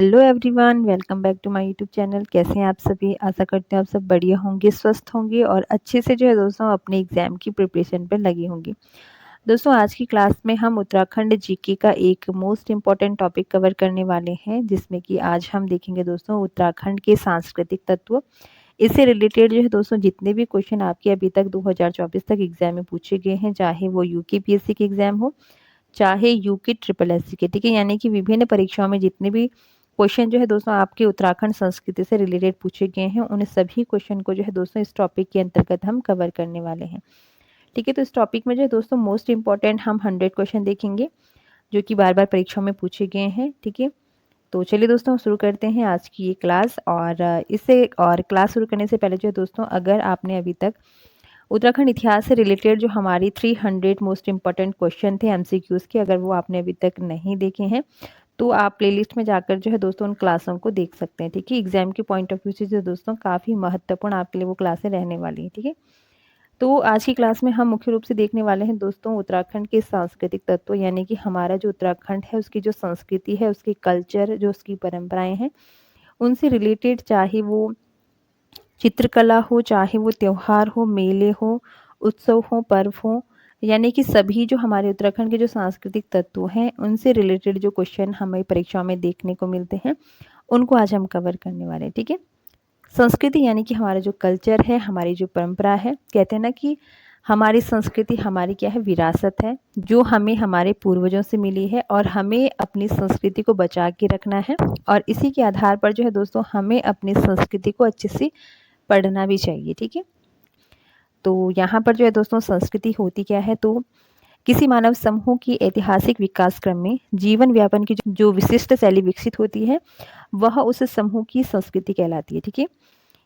Hello everyone, welcome back to my YouTube channel. कैसे हैं आप सभी? आशा करते हैं आप सब बढ़िया होंगे, स्वस्थ होंगे और अच्छे से जो है दोस्तों अपने एग्ज़ाम की प्रिपरेशन पे लगे होंगे। दोस्तों आज की क्लास में हम उत्तराखंड जीके का एक मोस्ट इम्पॉर्टेंट टॉपिक कवर करने वाले हैं, जिसमें कि आज हम देखेंगे दोस्तों उत्तराखंड के सांस्कृतिक तत्व। इससे रिलेटेड जो है दोस्तों जितने भी क्वेश्चन आपके अभी तक 2024 तक एग्जाम में पूछे गए हैं, चाहे वो यूके के एग्जाम हो, चाहे यूके ट्रिपल एससी के, ठीक है, यानी कि विभिन्न परीक्षाओं में जितने भी क्वेश्चन जो है दोस्तों आपके उत्तराखंड संस्कृति से रिलेटेड पूछे गए हैं, उन सभी क्वेश्चन को जो है दोस्तों इस टॉपिक के अंतर्गत हम कवर करने वाले हैं। ठीक है, तो इस टॉपिक में जो है दोस्तों मोस्ट इंपॉर्टेंट हम 100 क्वेश्चन देखेंगे जो कि बार बार परीक्षाओं में पूछे गए हैं। ठीक है, तो चलिए दोस्तों शुरू करते हैं आज की ये क्लास। और इससे और क्लास शुरू करने से पहले जो है दोस्तों, अगर आपने अभी तक उत्तराखंड इतिहास से रिलेटेड जो हमारी 300 मोस्ट इंपॉर्टेंट क्वेश्चन थे एमसीक्यूज के, अगर वो आपने अभी तक नहीं देखे हैं तो आप प्लेलिस्ट में जाकर जो है दोस्तों उन क्लासों को देख सकते हैं। ठीक है, एग्जाम के पॉइंट ऑफ व्यू से जो दोस्तों काफ़ी महत्वपूर्ण आपके लिए वो क्लासें रहने वाली हैं। ठीक है, तो आज की क्लास में हम मुख्य रूप से देखने वाले हैं दोस्तों उत्तराखंड के सांस्कृतिक तत्व, यानी कि हमारा जो उत्तराखंड है उसकी जो संस्कृति है, उसकी कल्चर, जो उसकी परंपराएं हैं, उनसे रिलेटेड, चाहे वो चित्रकला हो, चाहे वो त्योहार हो, मेले हो, उत्सव हो, पर्व हो, यानी कि सभी जो हमारे उत्तराखंड के जो सांस्कृतिक तत्व हैं उनसे रिलेटेड जो क्वेश्चन हमें परीक्षा में देखने को मिलते हैं, उनको आज हम कवर करने वाले हैं। ठीक है, संस्कृति यानी कि हमारा जो कल्चर है, हमारी जो परंपरा है, कहते हैं ना कि हमारी संस्कृति हमारी क्या है, विरासत है जो हमें हमारे पूर्वजों से मिली है, और हमें अपनी संस्कृति को बचा के रखना है। और इसी के आधार पर जो है दोस्तों हमें अपनी संस्कृति को अच्छे से पढ़ना भी चाहिए। ठीक है, तो यहाँ पर जो है दोस्तों संस्कृति होती क्या है, तो किसी मानव समूह की ऐतिहासिक विकास क्रम में जीवन व्यापन की जो विशिष्ट शैली विकसित होती है, वह उस समूह की संस्कृति कहलाती है। ठीक है,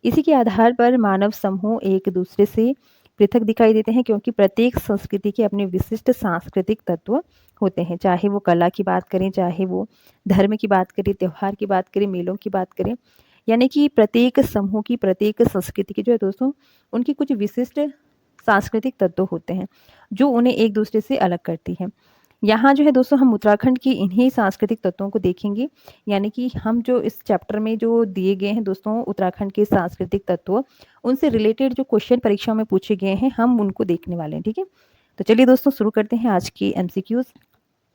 इसी के आधार पर मानव समूह एक दूसरे से पृथक दिखाई देते हैं, क्योंकि प्रत्येक संस्कृति के अपने विशिष्ट सांस्कृतिक तत्व होते हैं। चाहे वो कला की बात करें, चाहे वो धर्म की बात करें, त्योहार की बात करें, मेलों की बात करें, यानी कि प्रत्येक समूह की, प्रत्येक संस्कृति की जो है दोस्तों उनकी कुछ विशिष्ट सांस्कृतिक तत्व होते हैं जो उन्हें एक दूसरे से अलग करती है। यहाँ जो है दोस्तों हम उत्तराखंड की इन्हीं सांस्कृतिक तत्वों को देखेंगे, यानी कि हम जो इस चैप्टर में जो दिए गए हैं दोस्तों उत्तराखंड के सांस्कृतिक तत्व, उनसे रिलेटेड जो क्वेश्चन परीक्षा में पूछे गए हैं हम उनको देखने वाले हैं। ठीक है, तो चलिए दोस्तों शुरू करते हैं आज की एमसीक्यूज।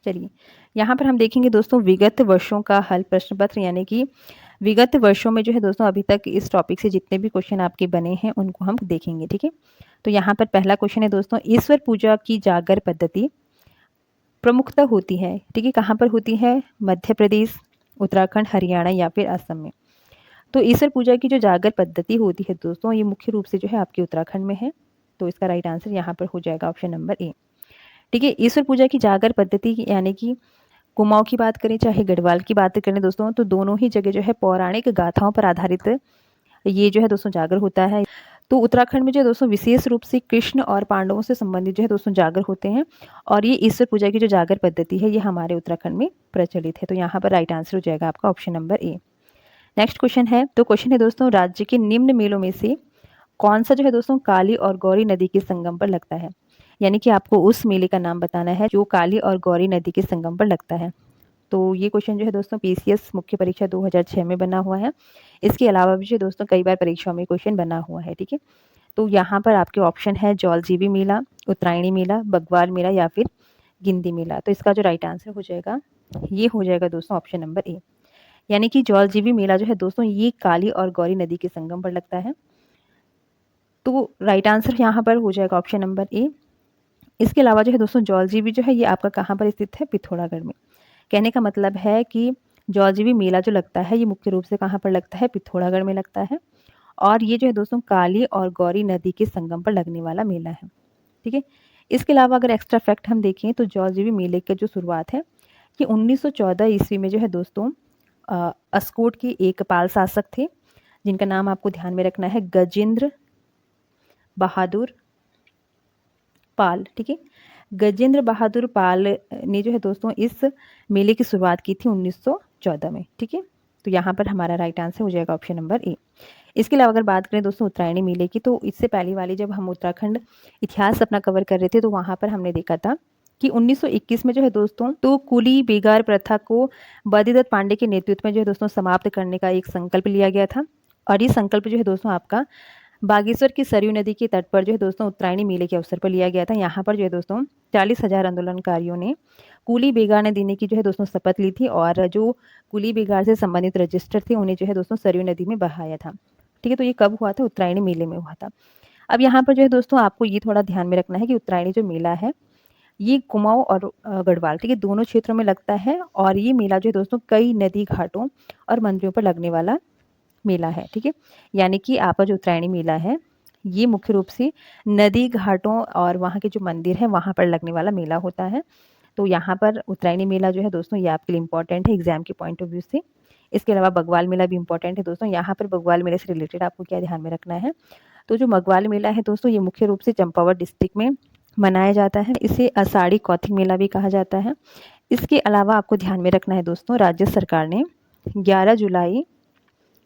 चलिए, यहाँ पर हम देखेंगे दोस्तों विगत वर्षों का हल प्रश्न पत्र, यानी कि विगत वर्षों में जो है दोस्तों अभी तक इस टॉपिक से जितने भी क्वेश्चन आपके बने हैं उनको हम देखेंगे। ठीक है, तो यहाँ पर पहला क्वेश्चन है दोस्तों, ईश्वर पूजा की जागर पद्धति प्रमुखता होती है, ठीक है, कहाँ पर होती है? मध्य प्रदेश, उत्तराखंड, हरियाणा या फिर असम में। तो ईश्वर पूजा की जो जागर पद्धति होती है दोस्तों, ये मुख्य रूप से जो है आपके उत्तराखंड में है। तो इसका राइट आंसर यहाँ पर हो जाएगा ऑप्शन नंबर ए। ठीक है, ईश्वर पूजा की जागर पद्धति यानी कि कुमाऊं की बात करें चाहे गढ़वाल की बात करें दोस्तों, तो दोनों ही जगह जो है पौराणिक गाथाओं पर आधारित ये जो है दोस्तों जागर होता है। तो उत्तराखंड में जो है दोस्तों विशेष रूप से कृष्ण और पांडवों से संबंधित जो है दोस्तों जागर होते हैं, और ये ईश्वर पूजा की जो जागर पद्धति है ये हमारे उत्तराखंड में प्रचलित है। तो यहाँ पर राइट आंसर हो जाएगा आपका option number A. Next question है, तो क्वेश्चन है दोस्तों, राज्य के निम्न मेलों में से कौन सा जो है दोस्तों काली और गौरी नदी के संगम पर लगता है? यानी कि आपको उस मेले का नाम बताना है जो काली और गौरी नदी के संगम पर लगता है। तो ये क्वेश्चन जो है दोस्तों पीसीएस मुख्य परीक्षा 2006 में बना हुआ है। इसके अलावा भी जो दोस्तों कई बार परीक्षाओं में क्वेश्चन बना हुआ है। ठीक है, तो यहाँ पर आपके ऑप्शन है जौलजीबी मेला, उत्तरायणी मेला, बग्वाल मेला या फिर गिंदी मेला। तो इसका जो राइट आंसर हो जाएगा ये हो जाएगा दोस्तों ऑप्शन नंबर ए, यानी कि जौलजीबी मेला जो है दोस्तों ये काली और गौरी नदी के संगम पर लगता है। तो राइट आंसर यहाँ पर हो जाएगा ऑप्शन नंबर ए। इसके अलावा जो है दोस्तों जौलजीबी जो है ये आपका कहाँ पर स्थित है? पिथौरागढ़ में। कहने का मतलब है कि जौलजीबी मेला जो लगता है ये मुख्य रूप से कहाँ पर लगता है? पिथौरागढ़ में लगता है, और ये जो है दोस्तों काली और गौरी नदी के संगम पर लगने वाला मेला है। ठीक है, इसके अलावा अगर एक्स्ट्रा फैक्ट हम देखें तो जौलजीबी मेले की जो शुरुआत है कि 1914 ईस्वी में जो है दोस्तों अस्कोट के एक पाल शासक थे जिनका नाम आपको ध्यान में रखना है गजेंद्र बहादुर पाल। ठीक है, गजेंद्र बहादुर पाल ने जो है दोस्तों इस मेले की शुरुआत की थी 1914 में। ठीक है, तो यहाँ पर हमारा राइट आंसर हो जाएगा ऑप्शन नंबर ए। इसके अलावा अगर बात करें दोस्तों उत्तरायणी मेले की, तो इससे पहली वाली जब हम उत्तराखंड इतिहास अपना कवर कर रहे थे तो वहाँ पर हमने देखा था कि 1921 में जो है दोस्तों तो कुली बेगार प्रथा को बद्रीदत्त पांडे के नेतृत्व में जो है दोस्तों समाप्त करने का एक संकल्प लिया गया था। और ये संकल्प जो है दोस्तों आपका बागेश्वर की सरयू नदी के तट पर जो है दोस्तों उत्तरायणी मेले के अवसर पर लिया गया था। यहाँ पर जो है दोस्तों 40,000 आंदोलनकारियों ने कुली बेगार ने देने की जो है दोस्तों शपथ ली थी और जो कुली बेगार से संबंधित रजिस्टर थे उन्हें जो है दोस्तों सरयू नदी में बहाया था। ठीक है, तो ये कब हुआ था? उत्तरायणी मेले में हुआ था। अब यहाँ पर जो है दोस्तों आपको ये थोड़ा ध्यान में रखना है कि उत्तरायणी जो मेला है ये कुमाऊं और गढ़वाल, ठीक है, दोनों क्षेत्रों में लगता है। और ये मेला जो है दोस्तों कई नदी घाटों और मंदिरों पर लगने वाला मेला है। ठीक है, यानी कि आपका जो उत्तरायणी मेला है ये मुख्य रूप से नदी घाटों और वहाँ के जो मंदिर है वहाँ पर लगने वाला मेला होता है। तो यहाँ पर उत्तरायणी मेला जो है दोस्तों ये आपके लिए इंपॉर्टेंट है एग्जाम के पॉइंट ऑफ व्यू से। इसके अलावा बग्वाल मेला भी इंपॉर्टेंट है दोस्तों। यहाँ पर बग्वाल मेले से रिलेटेड आपको क्या ध्यान में रखना है? तो जो बग्वाल मेला है दोस्तों ये मुख्य रूप से चंपावत डिस्ट्रिक्ट में मनाया जाता है। इसे आषाढ़ी कौथिग मेला भी कहा जाता है। इसके अलावा आपको ध्यान में रखना है दोस्तों राज्य सरकार ने 11 जुलाई,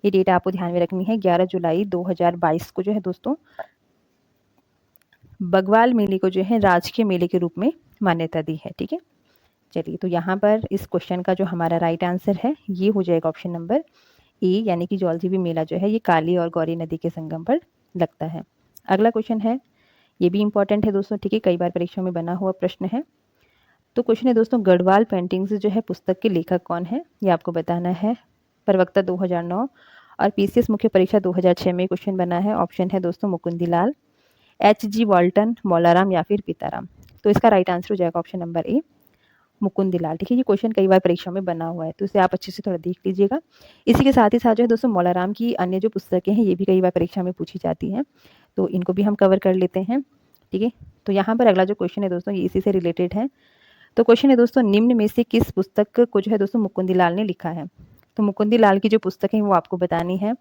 ये डेट आपको ध्यान में रखनी है, 11 जुलाई 2022 को जो है दोस्तों बग्वाल मेले को जो है राजकीय मेले के रूप में मान्यता दी है। ठीक है, चलिए तो यहाँ पर इस क्वेश्चन का जो हमारा राइट आंसर है ये हो जाएगा ऑप्शन नंबर ए, यानी कि जौलजीबी मेला जो है ये काली और गौरी नदी के संगम पर लगता है। अगला क्वेश्चन है, ये भी इंपॉर्टेंट है दोस्तों। ठीक है, कई बार परीक्षा में बना हुआ प्रश्न है। तो क्वेश्चन है दोस्तों गढ़वाल पेंटिंग्स जो है पुस्तक के लेखक कौन है, ये आपको बताना है। प्रवक्ता 2009 और पीसीएस मुख्य परीक्षा 2006 में क्वेश्चन बना है। ऑप्शन है दोस्तों मुकुंदीलाल, एच.जी. वाल्टन, मौलाराम या फिर पीताराम। तो इसका राइट आंसर हो जाएगा ऑप्शन नंबर ए, मुकुंदीलाल। ठीक है, ये क्वेश्चन कई बार परीक्षा में बना हुआ है तो इसे आप अच्छे से थोड़ा देख लीजिएगा। इसी के साथ ही साथ जो है दोस्तों मौलाराम की अन्य जो पुस्तकें हैं ये भी कई बार परीक्षा में पूछी जाती हैं, तो इनको भी हम कवर कर लेते हैं। ठीक है, तो यहाँ पर अगला जो क्वेश्चन है दोस्तों ये इसी से रिलेटेड है। तो क्वेश्चन है दोस्तों निम्न में से किस पुस्तक को जो है दोस्तों मुकुंदीलाल ने लिखा है? तो मुकुंदीलाल की जो पुस्तक है वो आपको बतानी है।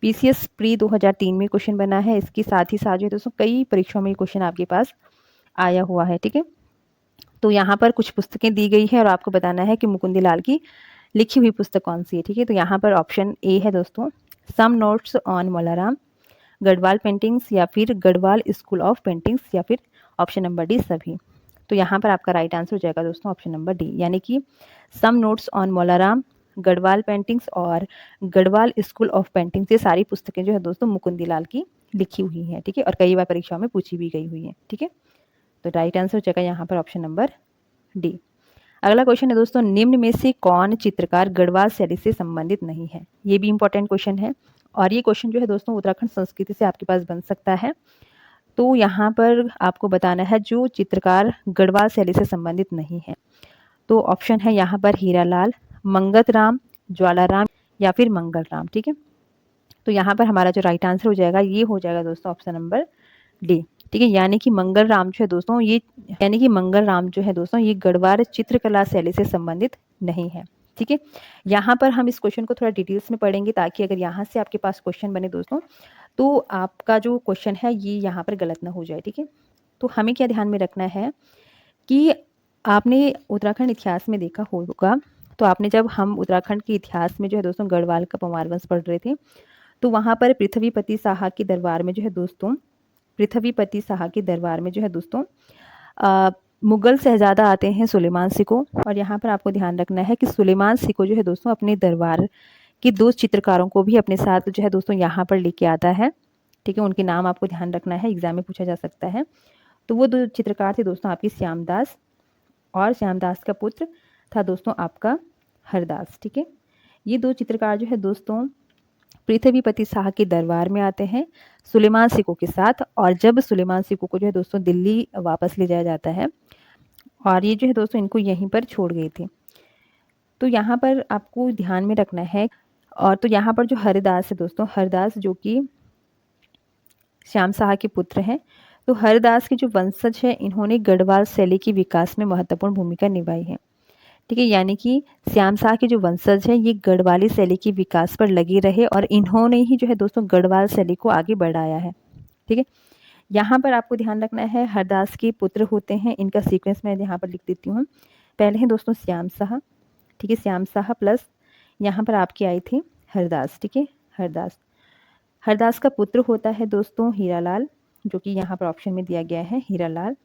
पीसीएस प्री 2003 में क्वेश्चन बना है। इसके साथ ही साथ जो है दोस्तों कई परीक्षाओं में क्वेश्चन आपके पास आया हुआ है। ठीक है, तो यहाँ पर कुछ पुस्तकें दी गई है और आपको बताना है कि मुकुंदीलाल की लिखी हुई पुस्तक कौन सी है। ठीक है, तो यहाँ पर ऑप्शन ए है दोस्तों some notes on Maularam, Garhwal paintings या फिर गढ़वाल स्कूल ऑफ पेंटिंग्स या फिर ऑप्शन नंबर डी सभी। तो यहाँ पर आपका राइट आंसर हो जाएगा दोस्तों ऑप्शन नंबर डी, यानी कि some notes on Maularam, Garhwal paintings और गढ़वाल स्कूल ऑफ पेंटिंग्स, ये सारी पुस्तकें जो है दोस्तों मुकुंदीलाल की लिखी हुई हैं। ठीक है, और कई बार परीक्षाओं में पूछी भी गई हुई है। ठीक है, तो राइट आंसर हो जाएगा यहाँ पर ऑप्शन नंबर डी। अगला क्वेश्चन है दोस्तों निम्न में से कौन चित्रकार गढ़वाल शैली से संबंधित नहीं है? ये भी इंपॉर्टेंट क्वेश्चन है और ये क्वेश्चन जो है दोस्तों उत्तराखंड संस्कृति से आपके पास बन सकता है। तो यहाँ पर आपको बताना है जो चित्रकार गढ़वाल शैली से संबंधित नहीं है। तो ऑप्शन है यहाँ पर हीरालाल, मंगत राम, ज्वालाराम या फिर मंगल राम। ठीक है, तो यहाँ पर हमारा जो राइट आंसर हो जाएगा ये हो जाएगा दोस्तों ऑप्शन नंबर डी। ठीक है, यानी कि मंगल राम जो है दोस्तों ये गढ़वाल चित्रकला शैली से संबंधित नहीं है। ठीक है, यहाँ पर हम इस क्वेश्चन को थोड़ा डिटेल्स में पढ़ेंगे ताकि अगर यहाँ से आपके पास क्वेश्चन बने दोस्तों तो आपका जो क्वेश्चन है ये यहाँ पर गलत ना हो जाए। ठीक है, तो हमें क्या ध्यान में रखना है कि आपने उत्तराखंड इतिहास में देखा होगा, तो आपने जब हम उत्तराखंड के इतिहास में जो है दोस्तों गढ़वाल का परमार वंश पढ़ रहे थे तो वहाँ पर पृथ्वीपति शाह के दरबार में जो है दोस्तों मुगल शहजादा आते हैं सुलेमान सिको। और यहाँ पर आपको ध्यान रखना है कि सुलेमान सिको जो है दोस्तों अपने दरबार के 2 चित्रकारों को भी अपने साथ जो है दोस्तों यहाँ पर लेके आता है। ठीक है, उनके नाम आपको ध्यान रखना है, एग्जाम में पूछा जा सकता है। तो वो 2 चित्रकार थे दोस्तों आपकी श्यामदास, और श्यामदास का पुत्र था दोस्तों आपका हरदास। ठीक है, ये 2 चित्रकार जो है दोस्तों पृथ्वीपति शाह के दरबार में आते हैं सुलेमान सिको के साथ। और जब सुलेमान सिको को जो है दोस्तों दिल्ली वापस ले जाया जाता है और ये जो है दोस्तों इनको यहीं पर छोड़ गए थे। तो यहाँ पर आपको ध्यान में रखना है। और तो यहाँ पर जो हरदास है दोस्तों, हरदास जो कि श्याम शाह के पुत्र हैं, तो हरदास के जो वंशज है इन्होंने गढ़वाल शैली के विकास में महत्वपूर्ण भूमिका निभाई है। ठीक है, यानी कि श्याम शाह के जो वंशज हैं ये गढ़वाली शैली के विकास पर लगे रहे और इन्होंने ही जो है दोस्तों गढ़वाल शैली को आगे बढ़ाया है। ठीक है, यहाँ पर आपको ध्यान रखना है हरदास के पुत्र होते हैं, इनका सीक्वेंस मैं यहाँ पर लिख देती हूँ। पहले हैं दोस्तों श्याम शाह। ठीक है, श्याम शाह प्लस यहाँ पर आपकी आई थी हरदास। ठीक है, हरदास का पुत्र होता है दोस्तों हीरालाल, जो कि यहाँ पर ऑप्शन में दिया गया है हीरालाल।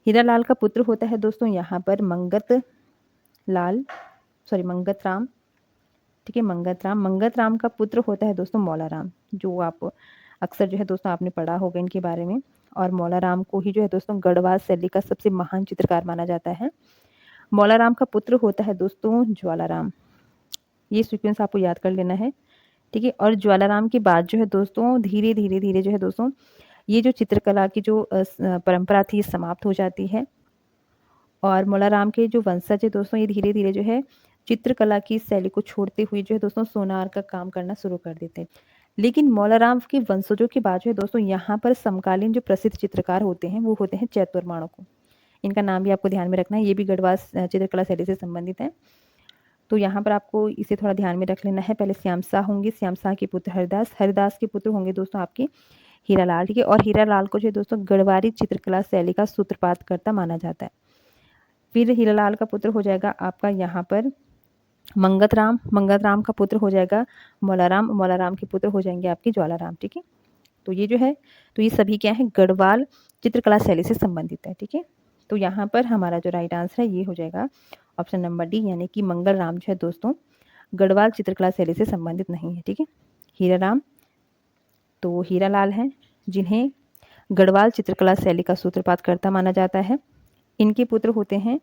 हीरालाल का पुत्र होता है दोस्तों यहाँ पर मंगत राम। ठीक है, मंगत राम का पुत्र होता है दोस्तों मौला राम, जो आप अक्सर जो है दोस्तों आपने पढ़ा होगा इनके बारे में। और मौला राम को ही जो है दोस्तों गढ़वाल शैली का सबसे महान चित्रकार माना जाता है। मौला राम का पुत्र होता है दोस्तों ज्वालाराम। ये सीक्वेंस आपको याद कर लेना है। ठीक है, और ज्वालाराम के बाद जो है दोस्तों धीरे धीरे धीरे जो है दोस्तों ये जो चित्रकला की जो परंपरा थी समाप्त हो जाती है। और मौला राम के जो वंशज है दोस्तों ये धीरे धीरे जो है चित्रकला की शैली को छोड़ते हुए जो है दोस्तों सोनार का काम करना शुरू कर देते हैं। लेकिन मौला राम के वंशजों के बाद जो है दोस्तों यहाँ पर समकालीन जो प्रसिद्ध चित्रकार होते हैं वो होते हैं चैतुर्माणुक्य। इनका नाम भी आपको ध्यान में रखना है, ये भी गढ़वाल चित्रकला शैली से संबंधित है। तो यहाँ पर आपको इसे थोड़ा ध्यान में रख लेना है। पहले श्याम शाह होंगे, श्याम शाह के पुत्र हरिदास, हरिदास के पुत्र होंगे दोस्तों आपके हीरालाल। ठीक है, और हीरालाल को जो है दोस्तों गढ़वाली चित्रकला शैली का सूत्रपात करता माना जाता है। फिर हीरालाल का पुत्र हो जाएगा आपका यहाँ पर मंगत राम का पुत्र हो जाएगा मौला राम के पुत्र हो जाएंगे आपके ज्वालाराम। ठीक है, तो ये जो है तो ये सभी क्या है गढ़वाल चित्रकला शैली से संबंधित है। ठीक है, तो यहाँ पर हमारा जो राइट आंसर है ये हो जाएगा ऑप्शन नंबर डी, यानी कि मंगल राम जो है दोस्तों गढ़वाल चित्रकला शैली से संबंधित नहीं है। ठीक है, हीराराम तो हीरालाल हैं जिन्हें गढ़वाल चित्रकला शैली का सूत्रपात करता माना जाता है। इनके पुत्र होते हैं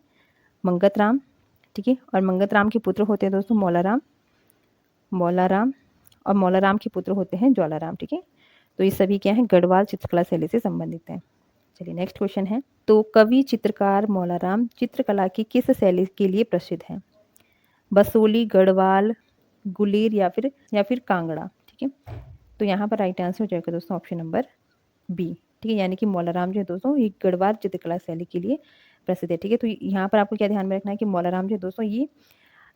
मंगत राम। ठीक है, और मंगत राम के पुत्र होते हैं दोस्तों मौला राम और मौला राम के पुत्र होते हैं ज्वालाराम। ठीक है, तो ये सभी क्या है गढ़वाल चित्रकला शैली से संबंधित हैं। चलिए नेक्स्ट क्वेश्चन है, तो कवि चित्रकार मौला राम चित्रकला की किस शैली के लिए प्रसिद्ध है? बसोली, गढ़वाल, गुलेर या फिर कांगड़ा। ठीक है, तो यहाँ पर राइट आंसर हो जाएगा दोस्तों ऑप्शन नंबर बी। ठीक है, यानी कि मौला राम जो है दोस्तों ये गढ़वाल चित्रकला शैली के लिए प्रसिद्ध है। ठीक है, तो यहाँ पर आपको क्या ध्यान में रखना है कि मौला राम जो है दोस्तों ये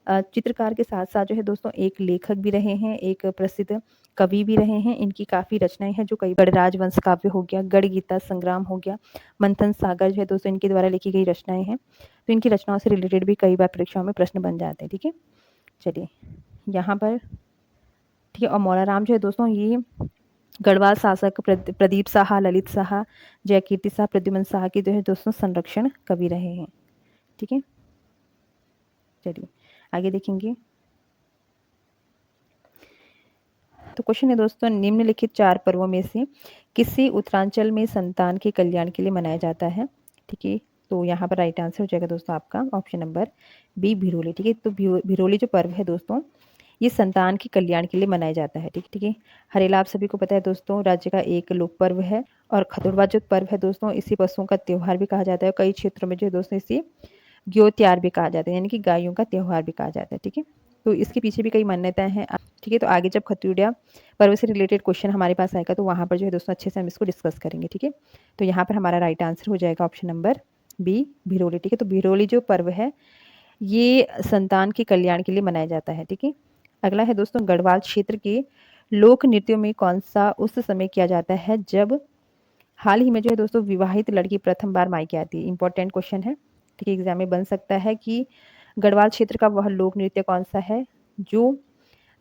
चित्रकार के साथ साथ जो है दोस्तों एक लेखक भी रहे हैं, एक प्रसिद्ध कवि भी रहे हैं। इनकी काफ़ी रचनाएं हैं जो कई गढ़ राजवंश काव्य हो गया, गढ़ गीता संग्राम हो गया, मंथन सागर जो है दोस्तों इनके द्वारा लिखी गई रचनाएं हैं। तो इनकी रचनाओं से रिलेटेड भी कई बार परीक्षाओं में प्रश्न बन जाते हैं। ठीक है, चलिए यहाँ पर ठीक है, और मौला राम जो है दोस्तों ये गढ़वाल शासक प्रदीप साहा, ललित साहा, जयकीर्ति शाह, प्रद्युमन शाह के जो है दोस्तों संरक्षण कवि रहे हैं। ठीक है, चलिए आगे देखेंगे। तो क्वेश्चन है दोस्तों, निम्नलिखित 4 पर्वों में से किसी उत्तरांचल में संतान के कल्याण के लिए मनाया जाता है? ठीक है, तो यहाँ पर राइट आंसर हो जाएगा दोस्तों आपका ऑप्शन नंबर बी भिरोली। ठीक है, तो भिरोली जो पर्व है दोस्तों ये संतान के कल्याण के लिए मनाया जाता है। ठीक है, हरेला आप सभी को पता है दोस्तों राज्य का एक लोक पर्व है। और खतुरवा जो पर्व है दोस्तों इसी पशुओं का त्यौहार भी कहा जाता है। कई क्षेत्रों में जो है दोस्तों इसे ग्योत्यार भी कहा जाता है, यानी कि गायों का त्यौहार भी कहा जाता है। ठीक है, तो इसके पीछे भी कई मान्यताएं हैं। ठीक है, तो आगे जब खतुरिया पर्व से रिलेटेड क्वेश्चन हमारे पास आएगा तो वहाँ पर जो है दोस्तों अच्छे से हम इसको डिस्कस करेंगे। ठीक है, तो यहाँ पर हमारा राइट आंसर हो जाएगा ऑप्शन नंबर बी भिरोली। ठीक है, तो भिरोली जो पर्व है ये संतान के कल्याण के लिए मनाया जाता है। ठीक है, अगला है दोस्तों गढ़वाल क्षेत्र के लोक नृत्यों में कौन सा उस समय किया जाता है जब हाल ही में जो है दोस्तों विवाहित लड़की प्रथम बार मायके आती है? इंपॉर्टेंट क्वेश्चन है। ठीक है, एग्जाम में बन सकता है कि गढ़वाल क्षेत्र का वह लोक नृत्य कौन सा है जो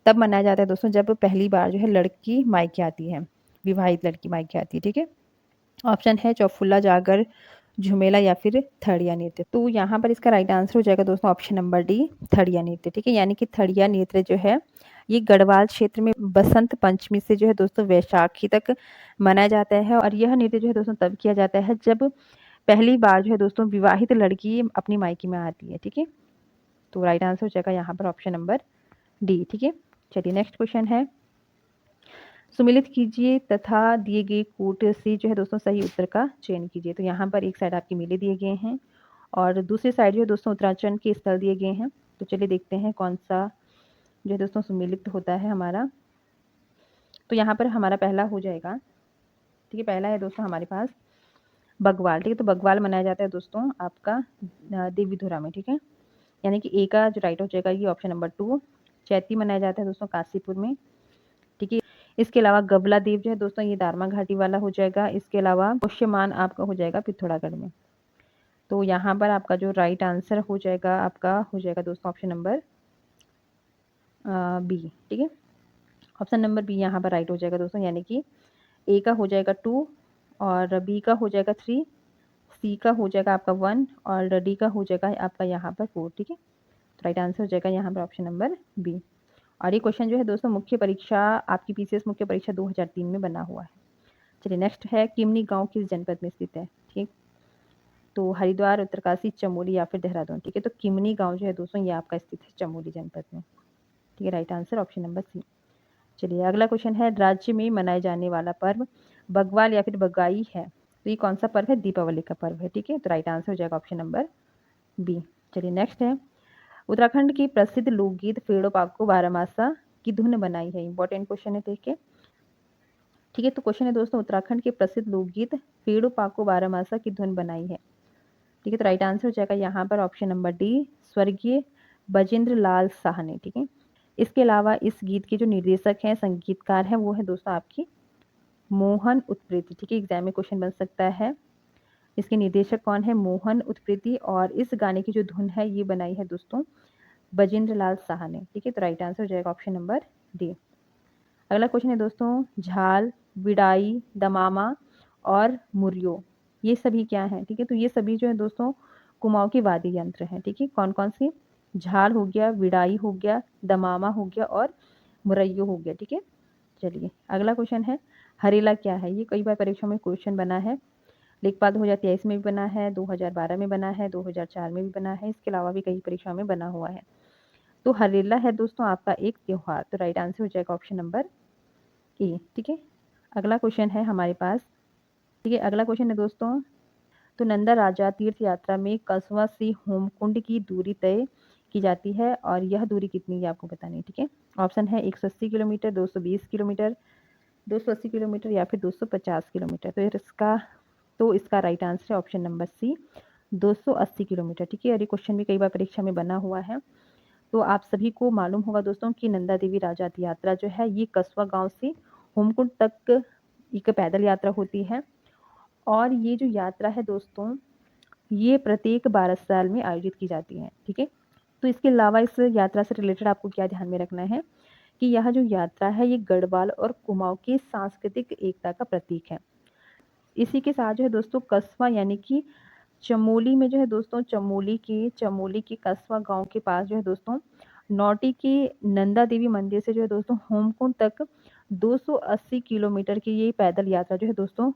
तब मनाया जाता है दोस्तों जब पहली बार जो है लड़की मायके आती है, विवाहित लड़की मायके आती है। ठीक है, ऑप्शन है चौफुल्ला जागर, झुमेला या फिर थड़िया नृत्य। तो यहाँ पर इसका राइट आंसर हो जाएगा दोस्तों ऑप्शन नंबर डी थड़िया नृत्य। ठीक है, यानी कि थड़िया नृत्य जो है ये गढ़वाल क्षेत्र में बसंत पंचमी से जो है दोस्तों वैशाखी तक मनाया जाता है। और यह नृत्य जो है दोस्तों तब किया जाता है जब पहली बार जो है दोस्तों विवाहित लड़की अपनी मायके में आती है। ठीक है, तो राइट आंसर हो जाएगा यहाँ पर ऑप्शन नंबर डी। ठीक है, चलिए नेक्स्ट क्वेश्चन है, सुमिलित कीजिए तथा दिए गए कोट से जो है दोस्तों सही उत्तर का चयन कीजिए। तो यहाँ पर एक साइड आपके मेले दिए गए हैं और दूसरी साइड जो है दोस्तों उत्तराखंड के स्थल दिए गए हैं। तो चलिए देखते हैं कौन सा जो है दोस्तों सुमिलित होता है हमारा। तो यहाँ पर हमारा पहला हो जाएगा, ठीक है, पहला है दोस्तों हमारे पास बगवाल। ठीक है, तो बगवाल मनाया जाता है दोस्तों आपका देवीधुरा में। ठीक है, यानी कि ए का जो राइट हो जाएगा ये ऑप्शन नंबर 2। चैती मनाया जाता है दोस्तों काशीपुर में। ठीक है, इसके अलावा गबला देव जो है दोस्तों ये दारमा घाटी वाला हो जाएगा। इसके अलावा पुष्यमान आपका हो जाएगा पिथौरागढ़ में। तो यहाँ पर आपका जो राइट आंसर हो जाएगा आपका हो जाएगा दोस्तों ऑप्शन नंबर बी। ठीक है, ऑप्शन नंबर बी यहाँ पर राइट हो जाएगा दोस्तों, यानी कि ए का हो जाएगा 2 और बी का हो जाएगा 3, सी का हो जाएगा आपका 1 और डी का हो जाएगा आपका यहाँ पर 4, ठीक है। तो राइट आंसर हो जाएगा यहाँ पर ऑप्शन नंबर बी। और ये क्वेश्चन जो है दोस्तों मुख्य परीक्षा आपकी पीसीएस मुख्य परीक्षा 2003 में बना हुआ है। चलिए नेक्स्ट है, किमनी गाँव किस जनपद में स्थित है, ठीक। तो हरिद्वार, उत्तरकाशी, चमोली या फिर देहरादून, ठीक है। तो किमनी गाँव जो है दोस्तों ये आपका स्थित है चमोली जनपद में, ठीक है। Right answer option number C. चलिए अगला क्वेश्चन है, राज्य में मनाए जाने वाला पर्व बग्वाल या फिर बगाई है, तो ये कौन सा पर्व है, दीपावली का पर्व है, ठीक है। तो राइट आंसर हो जाएगा ऑप्शन नंबर बी। चलिए नेक्स्ट है, उत्तराखंड की प्रसिद्ध लोकगीत फेड़ो पाको बारामासा की धुन बनाई है, इंपॉर्टेंट क्वेश्चन है देखिए, ठीक है। तो क्वेश्चन है दोस्तों, उत्तराखंड के प्रसिद्ध लोकगीत फेड़ो पाको बारामासा की धुन बनाई है, ठीक है। तो राइट आंसर हो जाएगा यहाँ पर ऑप्शन नंबर डी, स्वर्गीय बजेंद्र लाल शाह ने, ठीक है। इसके अलावा इस गीत के जो निर्देशक हैं, संगीतकार हैं, वो है दोस्तों आपकी मोहन उत्प्रेती, ठीक है। एग्जाम में क्वेश्चन बन सकता है, इसके निर्देशक कौन है, मोहन उत्प्रेती, और इस गाने की जो धुन है ये बनाई है दोस्तों बजेंद्र लाल शाह ने, ठीक है। तो राइट आंसर हो जाएगा ऑप्शन नंबर डी। अगला क्वेश्चन है दोस्तों, झाल, विडाई, दमामा और मुरियो ये सभी क्या हैं, ठीक है। तो ये सभी जो है दोस्तों कुमाऊं के वाद्य यंत्र हैं, ठीक है। कौन कौन सी, झाल हो गया, विडाई हो गया, दमामा हो गया और मुरैयो हो गया, ठीक है। चलिए अगला क्वेश्चन है, हरेला क्या है, ये कई बार परीक्षा में क्वेश्चन बना है, लेखपाल 2023 में भी बना है, 2012 में बना है, 2004 में भी बना है, इसके अलावा भी कई परीक्षा में बना हुआ है। तो हरेला है दोस्तों आपका एक त्योहार, तो राइट आंसर हो जाएगा ऑप्शन नंबर ए, ठीक है। अगला क्वेश्चन है हमारे पास, ठीक है। अगला क्वेश्चन है दोस्तों, तो नंदा राजा तीर्थ यात्रा में कस्बा से होमकुंड की दूरी तय की जाती है और यह दूरी कितनी है आपको बतानी है, ठीक है। ऑप्शन है 180 किलोमीटर, 220 किलोमीटर, 280 किलोमीटर या फिर 250 किलोमीटर। तो इसका राइट आंसर है ऑप्शन नंबर सी, 280 किलोमीटर, ठीक है। और ये क्वेश्चन भी कई बार परीक्षा में बना हुआ है। तो आप सभी को मालूम होगा दोस्तों कि नंदा देवी राजात यात्रा जो है ये कस्बा गांव से होमकुंड तक एक पैदल यात्रा होती है, और ये जो यात्रा है दोस्तों ये प्रत्येक 12 साल में आयोजित की जाती है, ठीक है। तो इसके अलावा इस यात्रा से रिलेटेड आपको क्या ध्यान में रखना है कि यह जो यात्रा है ये गढ़वाल और कुमाऊं की सांस्कृतिक एकता का प्रतीक है। इसी के साथ जो है दोस्तों कस्बा यानी कि चमोली में जो है दोस्तों चमोली के कस्बा गांव के पास जो है दोस्तों नौटी के नंदा देवी मंदिर से जो है दोस्तों होमकुंड तक 280 किलोमीटर की ये पैदल यात्रा जो है दोस्तों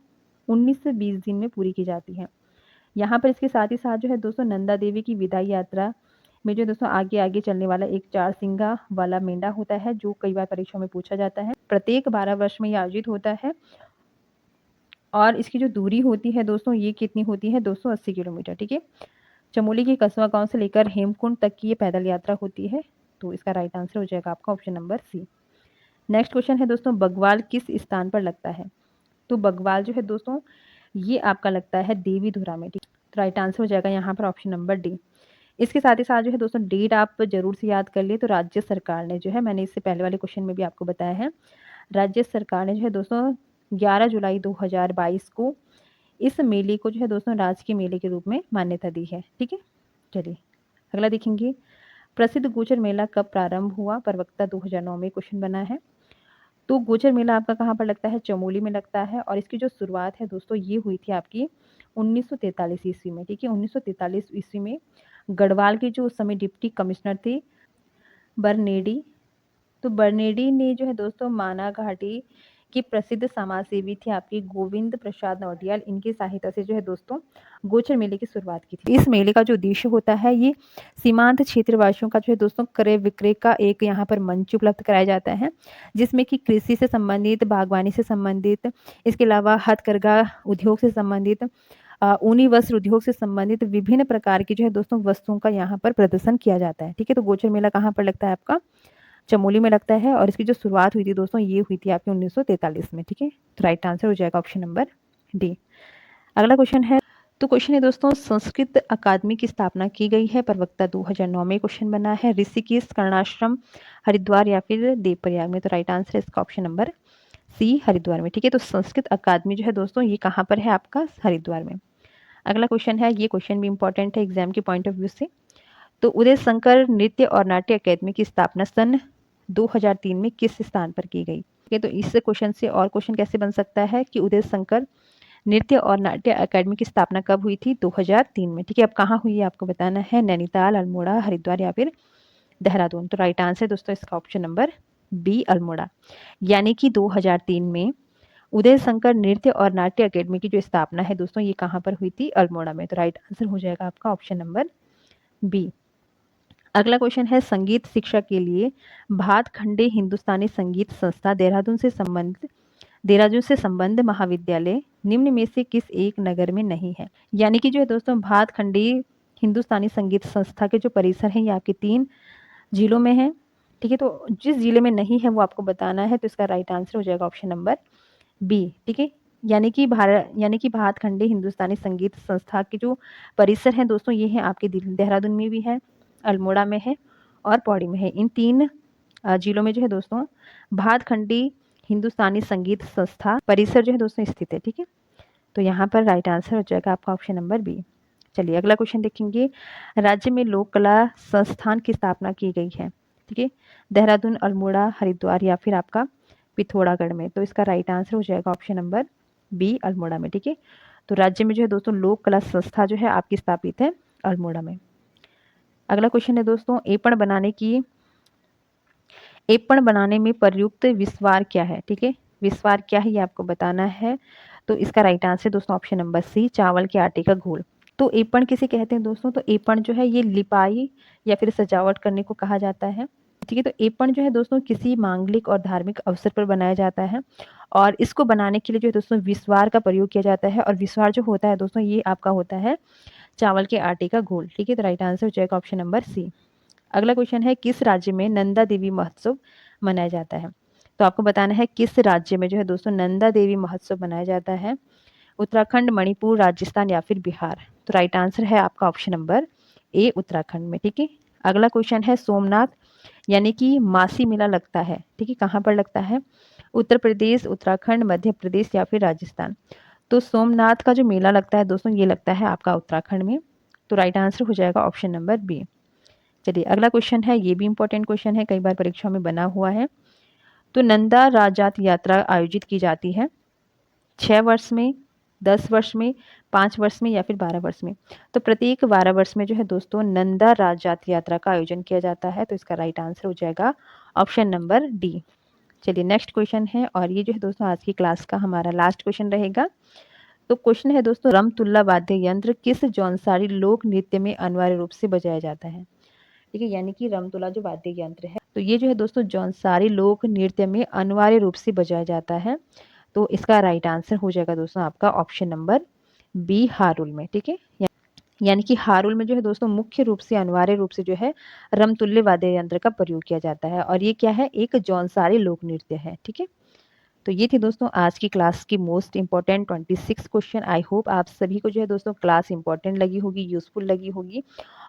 19 से 20 दिन में पूरी की जाती है। यहाँ पर इसके साथ ही साथ जो है दोस्तों नंदा देवी की विदाई यात्रा में जो है दोस्तों आगे आगे चलने वाला एक 4 सिंगा वाला मेंढा होता है, जो कई बार परीक्षा में पूछा जाता है। प्रत्येक 12 वर्ष में ये आयोजित होता है, और इसकी जो दूरी होती है दोस्तों ये कितनी होती है, 280 किलोमीटर, ठीक है। चमोली के कस्बा गांव से लेकर हेमकुंड तक की ये पैदल यात्रा होती है। तो इसका राइट आंसर हो जाएगा आपका option number C. Next question है दोस्तों, बग्वाल किस स्थान पर लगता है, तो बग्वाल जो है दोस्तों ये आपका लगता है देवीधुरा में, ठीक। तो राइट आंसर हो जाएगा यहाँ पर ऑप्शन नंबर डी। इसके साथ ही साथ जो है दोस्तों डेट आप जरूर से याद कर लिए, तो राज्य सरकार ने जो है, मैंने इससे पहले वाले क्वेश्चन में भी आपको बताया है, राज्य सरकार ने जो है दोस्तों 11 जुलाई 2022 को इस मेले को जो है दोस्तों राजकीय मेले के रूप में मान्यता दी है, ठीक है। चलिए अगला देखेंगे, प्रसिद्ध गोचर मेला कब प्रारंभ हुआ, प्रवक्ता 2009 में क्वेश्चन बना है। तो गोचर मेला आपका कहाँ पर लगता है, चमोली में लगता है, और इसकी जो शुरुआत है दोस्तों ये हुई थी आपकी 1943 ईस्वी में, ठीक है। 1943 ईस्वी में गढ़वाल के जो उस समय डिप्टी कमिश्नर थे बर्नेडी, तो बर्नेडी ने जो है दोस्तों माना घाटी के प्रसिद्ध समाज सेवी थे आपके गोविंद प्रसाद नौटियाल, इनकी सहायता से जो है दोस्तों गोचर मेले की शुरुआत की थी। इस मेले का जो उद्देश्य होता है ये सीमांत क्षेत्रवासियों का जो है दोस्तों क्रय विक्रय का एक यहाँ पर मंच उपलब्ध कराया जाता है, जिसमें कि कृषि से संबंधित, बागवानी से संबंधित, इसके अलावा हथकरघा उद्योग से संबंधित, ऊनी वस्त्र उद्योग से संबंधित विभिन्न प्रकार की जो है दोस्तों वस्तुओं का यहाँ पर प्रदर्शन किया जाता है, ठीक है। तो गोचर मेला कहाँ पर लगता है आपका, चमोली में लगता है, और इसकी जो शुरुआत हुई थी दोस्तों ये हुई थी आपकी 1943 में, ठीक है। तो राइट आंसर हो जाएगा ऑप्शन नंबर डी। अगला क्वेश्चन है, तो क्वेश्चन है दोस्तों संस्कृत अकादमी की स्थापना की गई है, प्रवक्ता 2009 में क्वेश्चन बना है, ऋषिकेश, कर्णाश्रम, हरिद्वार या फिर देवप्रयाग में। तो राइट आंसर है इसका ऑप्शन नंबर सी, हरिद्वार में, ठीक है। तो संस्कृत अकादमी जो है दोस्तों ये कहाँ पर है आपका, हरिद्वार में। अगला क्वेश्चन है, ये क्वेश्चन भी इंपॉर्टेंट है एग्जाम के पॉइंट ऑफ व्यू से, तो उदय शंकर नृत्य और नाट्य अकादमी की स्थापना सन 2003 में किस स्थान पर की गई, ठीक है। तो इस क्वेश्चन से और क्वेश्चन कैसे बन सकता है कि उदय शंकर नृत्य और नाट्य अकादमी की स्थापना कब हुई थी? 2003 में। ठीक है, अब कहाँ हुई है आपको बताना है, नैनीताल, अल्मोड़ा, हरिद्वार या फिर देहरादून। तो राइट आंसर दोस्तों इसका ऑप्शन नंबर बी अल्मोड़ा। यानी कि 2003 में उदय शंकर नृत्य और नाट्य अकेडमी की जो स्थापना है दोस्तों ये कहाँ पर हुई थी? अल्मोड़ा में। तो राइट आंसर हो जाएगा आपका ऑप्शन नंबर बी। अगला क्वेश्चन है, संगीत शिक्षा के लिए भातखंडे हिंदुस्तानी संगीत संस्था देहरादून से संबंध महाविद्यालय निम्न में से किस एक नगर में नहीं है? यानी कि जो है दोस्तों भातखंडे हिंदुस्तानी संगीत संस्था के जो परिसर हैं ये आपके 3 जिलों में है। ठीक है, तो जिस जिले में नहीं है वो आपको बताना है। तो इसका राइट आंसर हो जाएगा ऑप्शन नंबर बी। ठीक है, यानी कि भातखंडे हिंदुस्तानी संगीत संस्था के जो परिसर हैं दोस्तों ये हैं आपके देहरादून में भी है, अल्मोड़ा में है और पौड़ी में है। इन 3 जिलों में जो है दोस्तों भातखंडे हिंदुस्तानी संगीत संस्था परिसर जो है दोस्तों स्थित है। ठीक है, तो यहाँ पर राइट आंसर हो जाएगा आपका ऑप्शन नंबर बी। चलिए अगला क्वेश्चन देखेंगे, राज्य में लोक कला संस्थान की स्थापना की गई है? ठीक है, देहरादून, अल्मोड़ा, हरिद्वार या फिर आपका पिथौरागढ़ में। तो इसका राइट आंसर हो जाएगा ऑप्शन नंबर बी अल्मोड़ा में। ठीक है, तो राज्य में जो है दोस्तों लोक कला संस्था जो है आपकी स्थापित है अल्मोड़ा में। अगला क्वेश्चन है दोस्तों, एपण बनाने में प्रयुक्त विस्वार क्या है? ठीक है, विस्वार क्या है ये आपको बताना है। तो इसका राइट आंसर दोस्तों ऑप्शन नंबर सी, चावल के आटे का घोल। तो एपण किसे कहते हैं दोस्तों? तो एपण जो है ये लिपाई या फिर सजावट करने को कहा जाता है। ठीक है, तो एपण जो है दोस्तों किसी मांगलिक और धार्मिक अवसर पर बनाया जाता है और इसको बनाने के लिए जो है दोस्तों विस्वार का प्रयोग किया जाता है। और विस्वार जो होता है दोस्तों ये आपका होता है चावल के आटे का घोल। ठीक है, तो राइट आंसर हो जाएगा ऑप्शन नंबर सी। अगला क्वेश्चन है, किस राज्य में नंदा देवी महोत्सव मनाया जाता है? तो आपको बताना है किस राज्य में जो है दोस्तों नंदा देवी महोत्सव मनाया जाता है। उत्तराखंड, मणिपुर, राजस्थान या फिर बिहार। तो राइट आंसर है आपका ऑप्शन नंबर ए, उत्तराखंड में। ठीक है, अगला क्वेश्चन है, सोमनाथ यानी कि मासी मेला लगता है, ठीक है, कहाँ पर लगता है? उत्तर प्रदेश, उत्तराखंड, मध्य प्रदेश या फिर राजस्थान। तो सोमनाथ का जो मेला लगता है दोस्तों ये लगता है आपका उत्तराखंड में। तो राइट आंसर हो जाएगा ऑप्शन नंबर बी। चलिए अगला क्वेश्चन है, ये भी इंपॉर्टेंट क्वेश्चन है, कई बार परीक्षा में बना हुआ है। तो नंदा राजात यात्रा आयोजित की जाती है 6 वर्ष में, 10 वर्ष में, 5 वर्ष में या फिर 12 वर्ष में। तो प्रत्येक 12 वर्ष में जो है दोस्तों नंदा राजात यात्रा का आयोजन किया जाता है। तो इसका राइट आंसर हो जाएगा ऑप्शन नंबर डी। चलिए नेक्स्ट क्वेश्चन है और ये जो है दोस्तों आज की क्लास का हमारा लास्ट क्वेश्चन रहेगा। तो क्वेश्चन है दोस्तों, रमतुल्ला वाद्य यंत्र किस जौनसारी लोक नृत्य में अनिवार्य रूप से बजाया जाता है? ठीक है, यानी कि रमतुल्ला जो वाद्य यंत्र है तो ये जो है दोस्तों जौनसारी लोक नृत्य में अनिवार्य रूप से बजाया जाता है। तो इसका राइट आंसर हो जाएगा दोस्तों आपका ऑप्शन नंबर बी, हारुल में। ठीक है, यानी कि हारुल में जो है दोस्तों मुख्य रूप से अनिवार्य रूप से जो है रमतुल्य वाद्य यंत्र का प्रयोग किया जाता है और ये क्या है, एक जौनसारी लोक नृत्य है। ठीक है, तो ये थी दोस्तों आज की क्लास की most important 26 question. I hope आप सभी को जो है दोस्तों क्लास इंपॉर्टेंट लगी होगी, यूजफुल लगी होगी।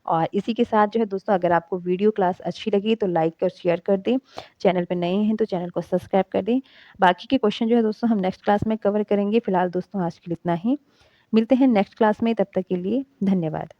और इसी के साथ जो है दोस्तों अगर आपको वीडियो क्लास अच्छी लगी तो लाइक और शेयर कर दें, चैनल पर नए हैं तो चैनल को सब्सक्राइब कर दें। बाकी के क्वेश्चन जो है दोस्तों हम नेक्स्ट क्लास में कवर करेंगे। फिलहाल दोस्तों आज के लिए इतना ही, मिलते हैं नेक्स्ट क्लास में, तब तक के लिए धन्यवाद।